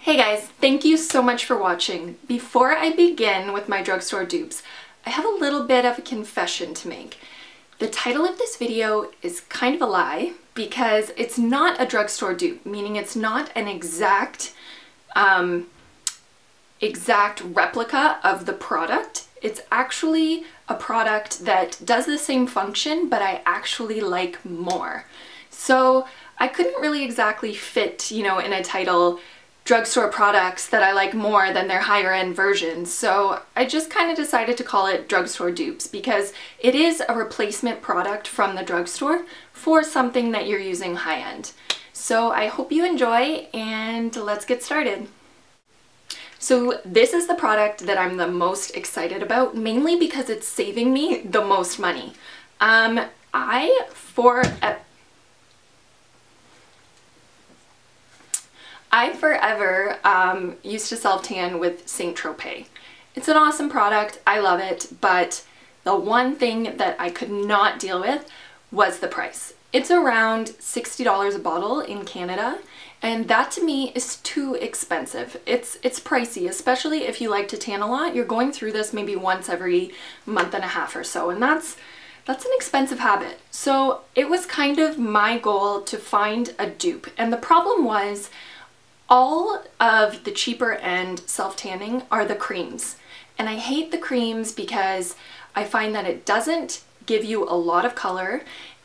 Hey guys, thank you so much for watching. Before I begin with my drugstore dupes, I have a little bit of a confession to make. The title of this video is kind of a lie because it's not a drugstore dupe, meaning it's not an exact replica of the product. It's actually a product that does the same function, but I actually like more. So I couldn't really exactly fit, in a title, drugstore products that I like more than their higher end versions. So I just kind of decided to call it drugstore dupes because it is a replacement product from the drugstore for something that you're using high end. So I hope you enjoy and let's get started. So this is the product that I'm the most excited about, mainly because it's saving me the most money. I forever used to self-tan with Saint Tropez. It's an awesome product, I love it, but the one thing that I could not deal with was the price. It's around $60 a bottle in Canada, and that to me is too expensive. It's pricey, especially if you like to tan a lot. You're going through this maybe once every month and a half or so, and that's an expensive habit. So it was kind of my goal to find a dupe, and the problem was all of the cheaper end self-tanning are the creams. And I hate the creams because I find that it doesn't give you a lot of color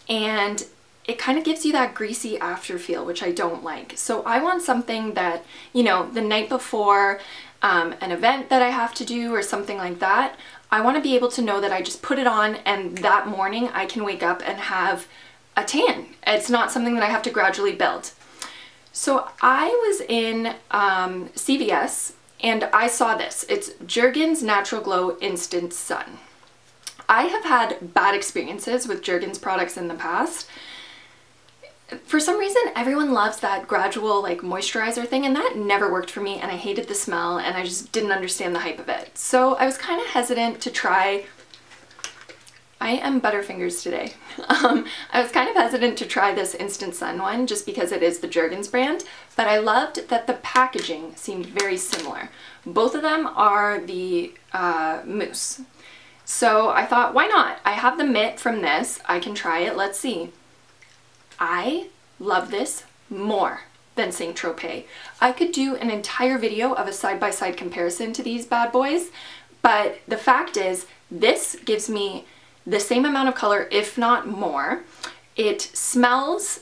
and it kind of gives you that greasy after feel, which I don't like. So I want something that, the night before an event that I have to do or something like that, I want to be able to know that I just put it on and that morning I can wake up and have a tan. It's not something that I have to gradually build. So I was in CVS and I saw this. It's Jergens Natural Glow Instant Sun. I have had bad experiences with Jergens products in the past. For some reason, everyone loves that gradual moisturizer thing, and that never worked for me, and I hated the smell and I just didn't understand the hype of it. So I was kind of hesitant to try. I am Butterfingers today. I was kind of hesitant to try this Instant Sun one just because it is the Jergens brand, but I loved that the packaging seemed very similar. Both of them are the mousse. So I thought, why not? I have the mitt from this. I can try it. Let's see. I love this more than Saint Tropez. I could do an entire video of a side-by-side comparison to these bad boys, but the fact is this gives me the same amount of color, if not more. It smells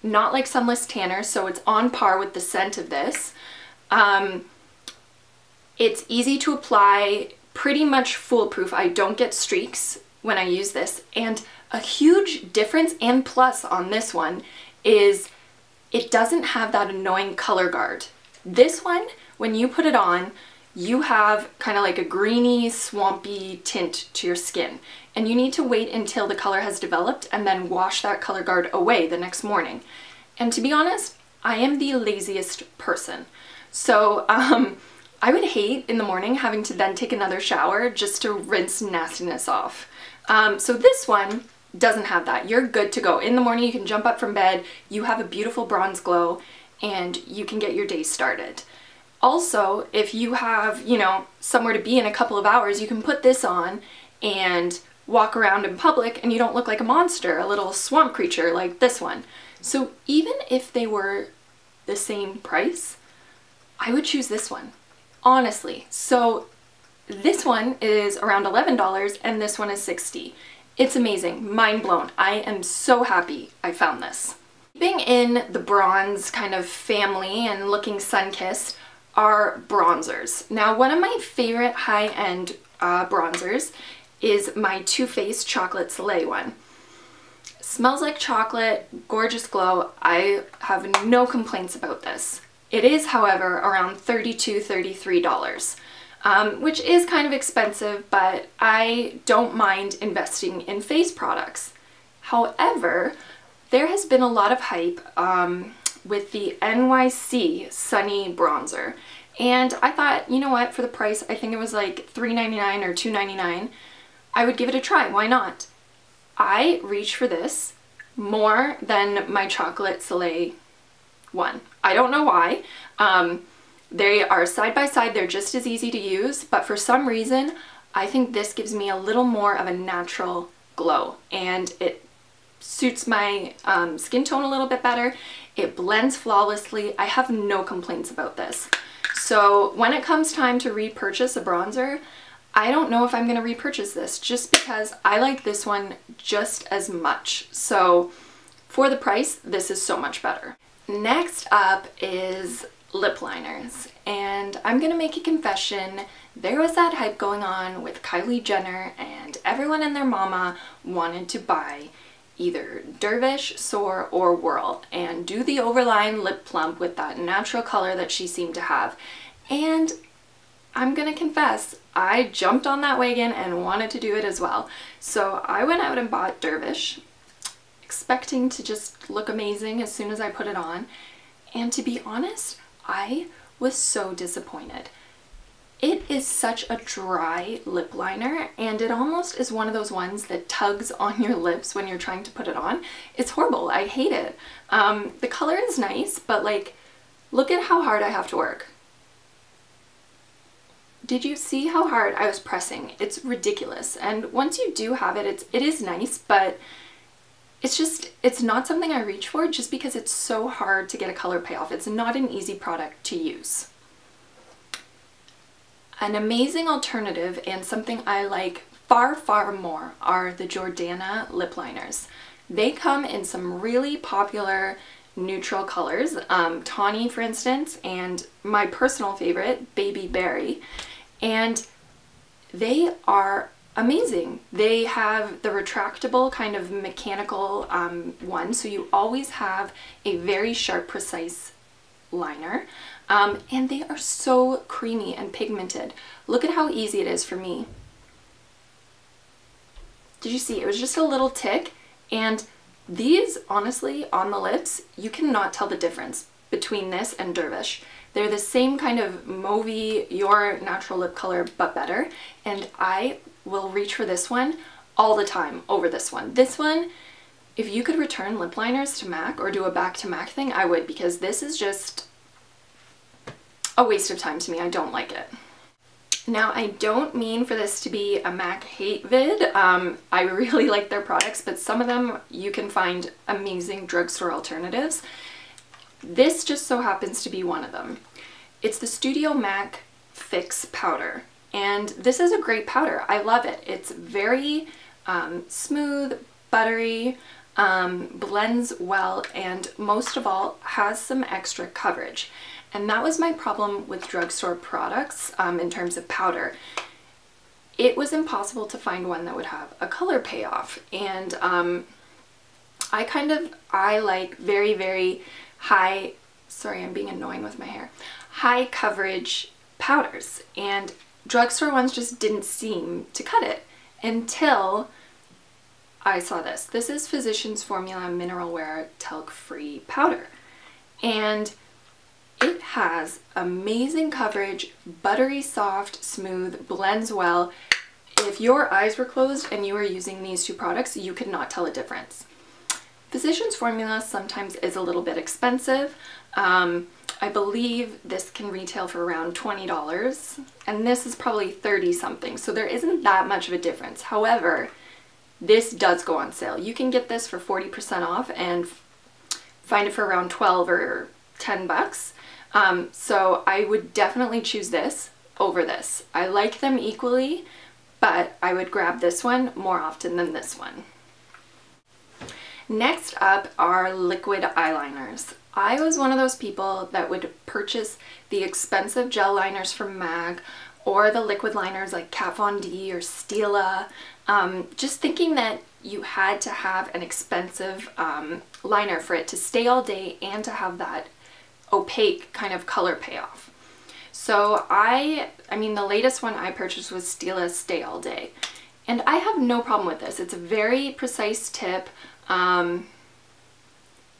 not like Sunless Tanner, so it's on par with the scent of this. It's easy to apply, pretty much foolproof. I don't get streaks when I use this, and a huge difference and plus on this one is it doesn't have that annoying color guard. This one, when you put it on, you have kind of like a greeny, swampy tint to your skin. And you need to wait until the color has developed and then wash that color guard away the next morning. And to be honest, I am the laziest person. So I would hate in the morning having to then take another shower just to rinse nastiness off. So this one doesn't have that. You're good to go. In the morning you can jump up from bed, you have a beautiful bronze glow, and you can get your day started. Also, if you have, somewhere to be in a couple of hours, you can put this on and walk around in public and you don't look like a monster, a little swamp creature like this one. So even if they were the same price, I would choose this one, honestly. So this one is around $11 and this one is $60. It's amazing, mind blown. I am so happy I found this. Keeping in the bronze kind of family and looking sun-kissed are bronzers. Now, one of my favorite high-end bronzers is my Too Faced Chocolate Soleil one. Smells like chocolate, gorgeous glow. I have no complaints about this. It is, however, around $32, $33, which is kind of expensive, but I don't mind investing in face products. However, there has been a lot of hype with the NYC Sunny Bronzer. And I thought, you know what, for the price, I think it was like $3.99 or $2.99, I would give it a try. Why not? I reach for this more than my Chocolate Soleil one. I don't know why. They are side by side, they're just as easy to use, but for some reason, I think this gives me a little more of a natural glow, and it suits my skin tone a little bit better. It blends flawlessly. I have no complaints about this. So when it comes time to repurchase a bronzer, I don't know if I'm going to repurchase this just because I like this one just as much. So for the price, this is so much better. Next up is lip liners, and I'm going to make a confession. There was that hype going on with Kylie Jenner, and everyone and their mama wanted to buy either Dervish, Soar, or Whirl and do the overline lip plump with that natural color that she seemed to have. And I'm gonna confess, I jumped on that wagon and wanted to do it as well. So I went out and bought Dervish, expecting to just look amazing as soon as I put it on. And to be honest, I was so disappointed. It is such a dry lip liner, and it almost is one of those ones that tugs on your lips when you're trying to put it on. It's horrible. I hate it. The color is nice, but like, look at how hard I have to work. Did you see how hard I was pressing? It's ridiculous. And once you do have it, it is nice, but it's not something I reach for just because it's so hard to get a color payoff. It's not an easy product to use. An amazing alternative and something I like far, far more are the Jordana lip liners. They come in some really popular neutral colors, tawny for instance, and my personal favorite, Baby Berry, and they are amazing. They have the retractable kind of mechanical one, so you always have a very sharp, precise liner. And they are so creamy and pigmented. Look at how easy it is for me. Did you see? It was just a little tick, and these, honestly, on the lips, you cannot tell the difference between this and Dervish. They're the same kind of mauvey, your natural lip color, but better, and I will reach for this one all the time over this one. This one, if you could return lip liners to MAC or do a back to MAC thing, I would, because this is just a waste of time to me. I don't like it. Now, I don't mean for this to be a MAC hate vid. I really like their products, but some of them you can find amazing drugstore alternatives. This just so happens to be one of them. It's the Studio MAC Fix Powder, and this is a great powder. I love it. It's very smooth, buttery, blends well, and most of all has some extra coverage. And that was my problem with drugstore products in terms of powder. It was impossible to find one that would have a color payoff, and I like very, very high, sorry, I'm being annoying with my hair, high coverage powders, and drugstore ones just didn't seem to cut it until I saw this. This is Physicians Formula Mineral Wear Talc-Free Powder, and it has amazing coverage, buttery soft, smooth, blends well. If your eyes were closed and you were using these two products, you could not tell a difference. Physicians Formula sometimes is a little bit expensive. I believe this can retail for around $20, and this is probably 30 something, so there isn't that much of a difference. However, this does go on sale. You can get this for 40% off and find it for around 12 or 10 bucks. So I would definitely choose this over this. I like them equally, but I would grab this one more often than this one. Next up are liquid eyeliners. I was one of those people that would purchase the expensive gel liners from MAC or the liquid liners like Kat Von D or Stila, just thinking that you had to have an expensive liner for it to stay all day and to have that opaque kind of color payoff. So I mean the latest one I purchased was Stila Stay All Day, and I have no problem with this. It's a very precise tip,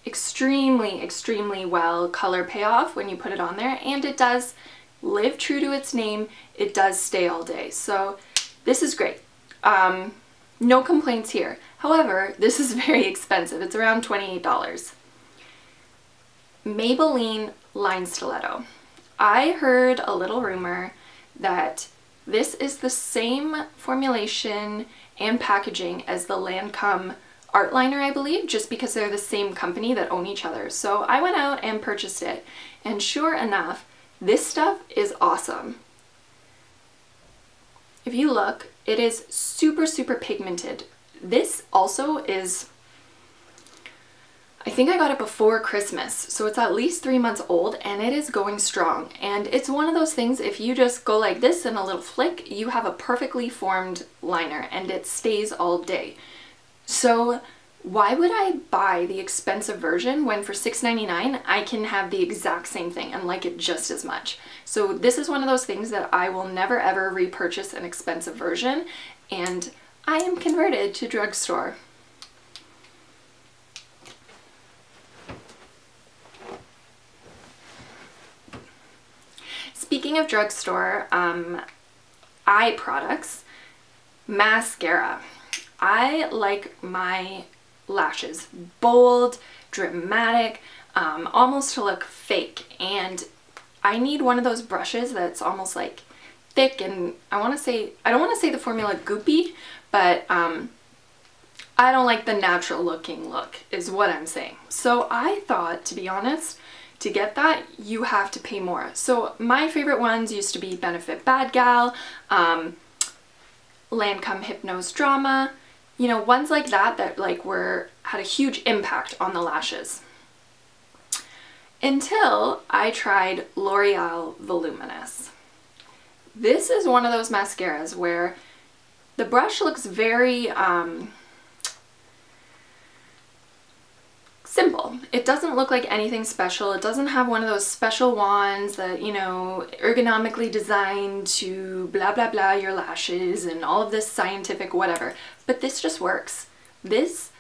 extremely well color payoff when you put it on there, and it does live true to its name. It does stay all day, so this is great. No complaints here. However, this is very expensive. It's around $28. Maybelline Line Stiletto. I heard a little rumor that this is the same formulation and packaging as the Lancome Art Liner, I believe, just because they're the same company that own each other. So I went out and purchased it, and sure enough, this stuff is awesome. If you look, it is super, super pigmented. This also is, I think I got it before Christmas, so it's at least 3 months old, and it is going strong. And it's one of those things, if you just go like this and a little flick, you have a perfectly formed liner, and it stays all day. So why would I buy the expensive version when for $6.99 I can have the exact same thing and like it just as much? So this is one of those things that I will never ever repurchase an expensive version, and I am converted to Drugstore. Speaking of Drugstore, eye products, mascara. I like my lashes bold, dramatic, almost to look fake, and I need one of those brushes that's almost like thick, and I don't want to say the formula goopy, but I don't like the natural looking look is what I'm saying. So I thought, to be honest, to get that you have to pay more. So my favorite ones used to be Benefit Bad Gal, Lancome Hypnose Drama, you know, ones like that that like had a huge impact on the lashes. Until I tried L'Oreal Voluminous. This is one of those mascaras where the brush looks very simple. It doesn't look like anything special. It doesn't have one of those special wands that, you know, ergonomically designed to blah blah blah your lashes and all of this scientific whatever. But this just works. This,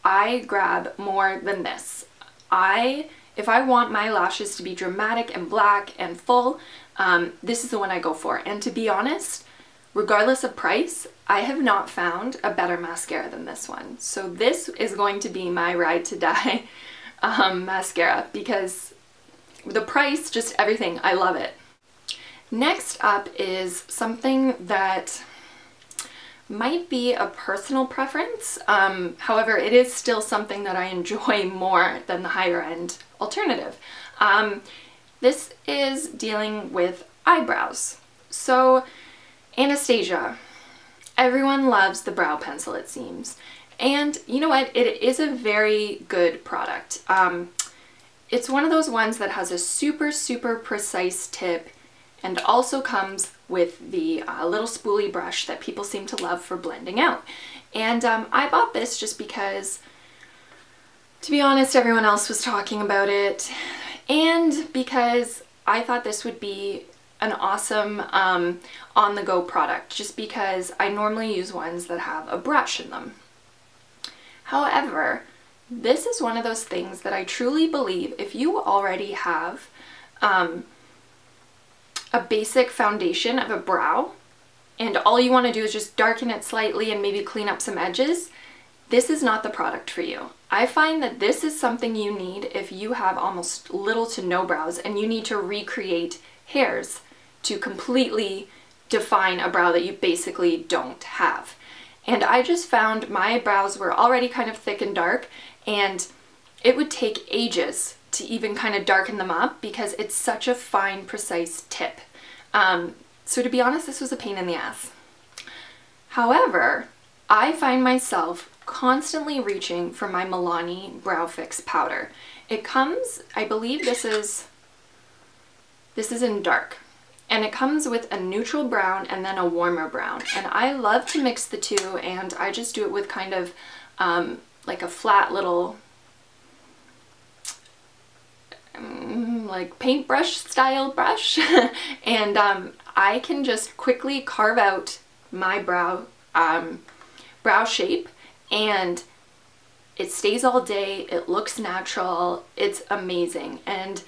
I grab more than this. If I want my lashes to be dramatic and black and full, this is the one I go for. And to be honest, regardless of price, I have not found a better mascara than this one. So this is going to be my ride to die mascara, because the price, just everything, I love it. Next up is something that might be a personal preference. However, it is still something that I enjoy more than the higher end alternative. This is dealing with eyebrows. So Anastasia, everyone loves the brow pencil, it seems. And you know what? It is a very good product. It's one of those ones that has a super, super precise tip, and also comes with the little spoolie brush that people seem to love for blending out. And I bought this just because, to be honest, everyone else was talking about it, and because I thought this would be an awesome on-the-go product, just because I normally use ones that have a brush in them. However, this is one of those things that I truly believe if you already have a basic foundation of a brow and all you want to do is just darken it slightly and maybe clean up some edges, this is not the product for you. I find that this is something you need if you have almost little to no brows and you need to recreate hairs to completely define a brow that you basically don't have. And I just found my brows were already kind of thick and dark, and it would take ages to even kind of darken them up because it's such a fine, precise tip. So to be honest, this was a pain in the ass. However, I find myself constantly reaching for my Milani Brow Fix powder. It comes, I believe this is in dark, and it comes with a neutral brown and then a warmer brown. And I love to mix the two, and I just do it with kind of like a flat little like paintbrush style brush and I can just quickly carve out my brow shape, and it stays all day, it looks natural, it's amazing. And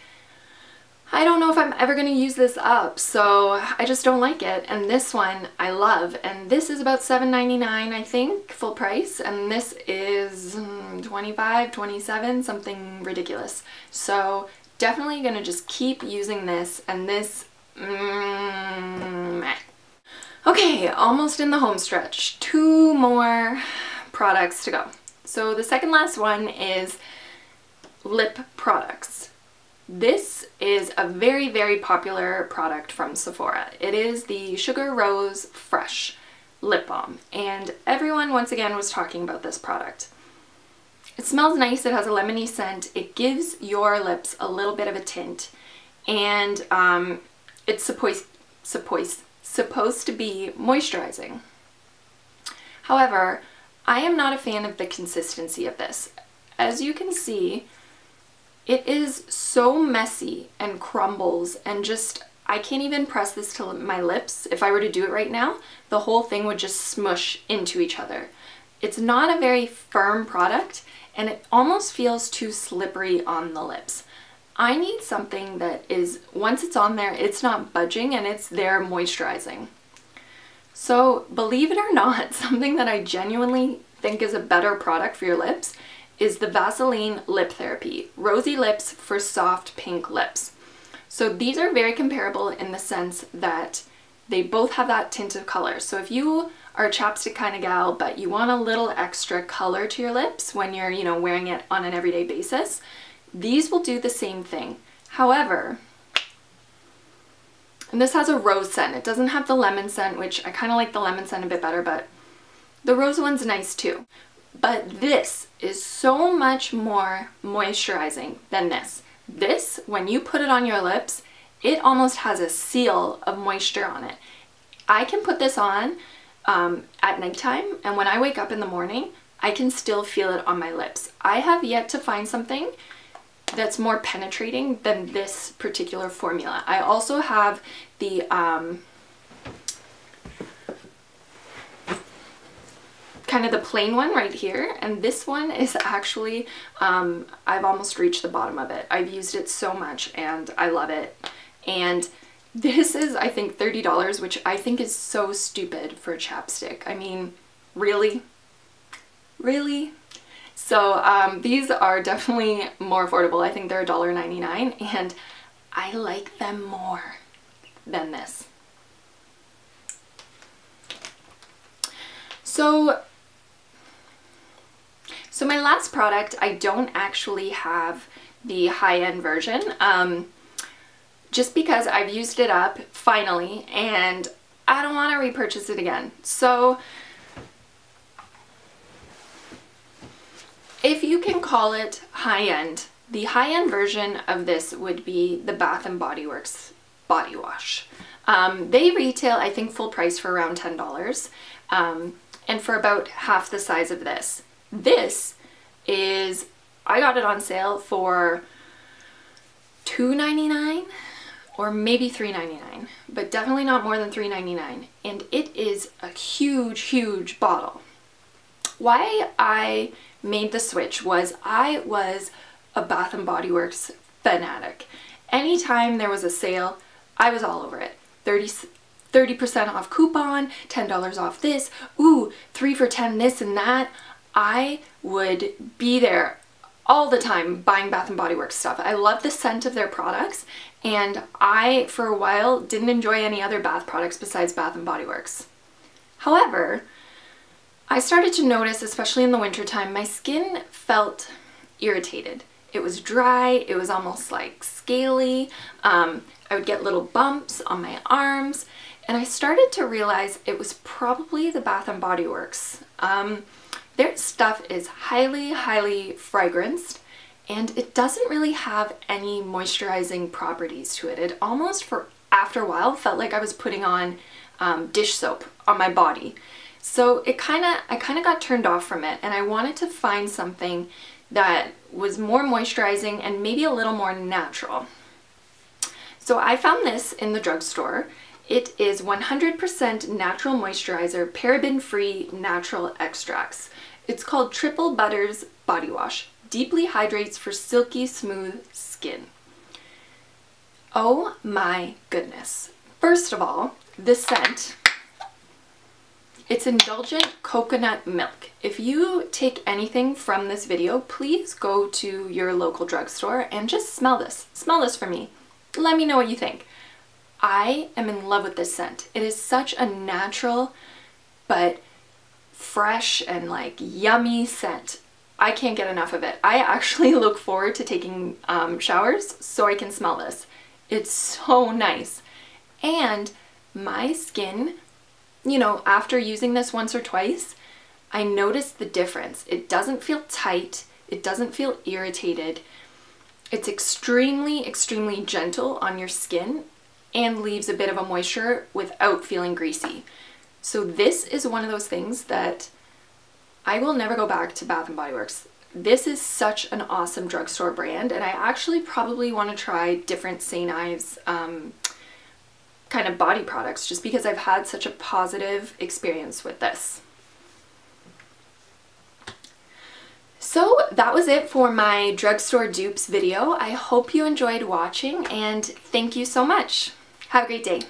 I don't know if I'm ever going to use this up, so I just don't like it. And this one I love, and this is about $7.99 I think, full price, and this is $25, $27, something ridiculous. So definitely gonna just keep using this, and this, meh. Okay, almost in the home stretch. 2 more products to go. So the second last one is lip products. This is a very, very popular product from Sephora. It is the Sugar Rose Fresh Lip Balm, and everyone once again was talking about this product. It smells nice, it has a lemony scent, it gives your lips a little bit of a tint, and it's supposed to be moisturizing. However, I am not a fan of the consistency of this. As you can see, it is so messy and crumbles, and just, I can't even press this to my lips. If I were to do it right now, the whole thing would just smush into each other. It's not a very firm product, and it almost feels too slippery on the lips. I need something that is, once it's on there, it's not budging and it's there moisturizing. So believe it or not, something that I genuinely think is a better product for your lips is the Vaseline Lip Therapy Rosy Lips for Soft Pink Lips. So these are very comparable in the sense that they both have that tint of color. So if you are a chapstick kind of gal, but you want a little extra color to your lips when you're, you know, wearing it on an everyday basis, these will do the same thing. However, and this has a rose scent. It doesn't have the lemon scent, which I kind of like the lemon scent a bit better, but the rose one's nice too. But this is so much more moisturizing than this. This, when you put it on your lips, it almost has a seal of moisture on it. I can put this on at nighttime, and when I wake up in the morning, I can still feel it on my lips. I have yet to find something that's more penetrating than this particular formula. I also have the kind of the plain one right here, and this one is actually, I've almost reached the bottom of it. I've used it so much and I love it. And this is, I think, $30, which I think is so stupid for a chapstick. I mean, really? Really? So these are definitely more affordable. I think they're $1.99, and I like them more than this. So my last product, I don't actually have the high-end version, just because I've used it up finally, and I don't want to repurchase it again. So if you can call it high-end, the high-end version of this would be the Bath & Body Works body wash. They retail, I think, full price for around $10, and for about half the size of this. This is, I got it on sale for $2.99 or maybe $3.99, but definitely not more than $3.99, and it is a huge, huge bottle. Why I made the switch was I was a Bath & Body Works fanatic. Anytime there was a sale, I was all over it. 30% off coupon, $10 off this, ooh, 3 for $10 this and that. I would be there all the time buying Bath & Body Works stuff. I love the scent of their products, and I, for a while, didn't enjoy any other bath products besides Bath & Body Works. However, I started to notice, especially in the wintertime, my skin felt irritated. It was dry, it was almost like scaly, I would get little bumps on my arms, and I started to realize it was probably the Bath & Body Works. Their stuff is highly, highly fragranced, and it doesn't really have any moisturizing properties to it. It almost, after a while, felt like I was putting on dish soap on my body. So I kind of got turned off from it, and I wanted to find something that was more moisturizing and maybe a little more natural. So I found this in the drugstore. It is 100% natural moisturizer, paraben-free natural extracts. It's called Triple Butters Body Wash. Deeply hydrates for silky smooth skin. Oh my goodness. First of all, this scent It's Indulgent Coconut Milk. If you take anything from this video, please go to your local drugstore and just smell this. Smell this for me. Let me know what you think. I am in love with this scent. It is such a natural but fresh and like yummy scent. I can't get enough of it. I actually look forward to taking showers so I can smell this. It's so nice. And my skin, you know, after using this once or twice, I noticed the difference. It doesn't feel tight. It doesn't feel irritated. It's extremely, extremely gentle on your skin and leaves a bit of a moisture without feeling greasy. So this is one of those things that I will never go back to Bath & Body Works. This is such an awesome drugstore brand, and I actually probably want to try different St. Ives kind of body products just because I've had such a positive experience with this. So that was it for my drugstore dupes video. I hope you enjoyed watching, and thank you so much. Have a great day.